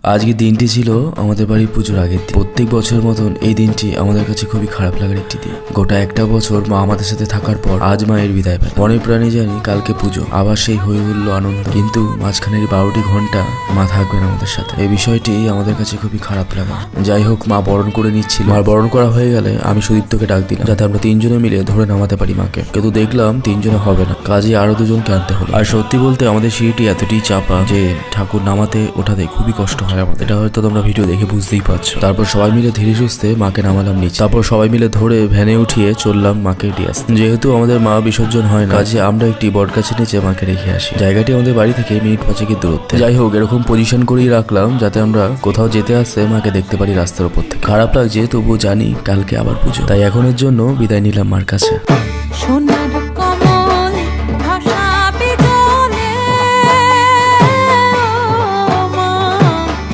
আজকে দিনটি ছিল আমাদের বাড়ির পুজোর আগের দিন। প্রত্যেক বছরের মতন এই দিনটি আমাদের কাছে খুবই খারাপ লাগার একটি দিন। গোটা একটা বছর মা আমাদের সাথে থাকার পর আজ মায়ের বিদায় পায়। মনে প্রাণে জানি কালকে পুজো, আবার সেই হয়ে উঠল আনন্দ, কিন্তু মাঝখানের 12টি ঘন্টা মা থাকবে না আমাদের সাথে। এই বিষয়টি আমাদের কাছে খুবই খারাপ লাগা। যাই হোক, মা বরণ করে নিচ্ছিল। মার বরণ করা হয়ে গেলে আমি সুদীপ্তকে ডাক দিলাম যাতে আমরা তিনজনে মিলে ধরে নামাতে পারি মাকে, কিন্তু দেখলাম তিনজনে হবে না, কাজে আরো দুজনকে আনতে হলো। আর সত্যি বলতে আমাদের সিঁড়িটি এতটাই চাপা যে ঠাকুর নামাতে ওঠাতে খুবই কষ্ট হয় আমাদের। এটা হয়তো তোমরা ভিডিও দেখে বুঝতেই পারছো। তারপর সবাই মিলে ধীরে সুস্থে মাকে নামালাম নিচে। তারপর সবাই মিলে ধরে ভ্যানে উঠিয়ে চললাম মাকে দিয়ে আসতে। যেহেতু আমাদের মা বিসর্জন হয় না, কাজে আমরা একটি বটগাছের নিচে মাকে রেখে আসি। জায়গাটি আমাদের বাড়ি থেকে মিনিট 5-এর দূরত্বে। যাই হোক, এরকম পজিশন করেই রাখলাম যাতে আমরা কোথাও যেতে আসতে মাকে দেখতে পারি রাস্তার উপর থেকে। খারাপ লাগছে, তবুও জানি কালকে আবার পুজো, তাই এখনের জন্য বিদায় নিলাম মার কাছে।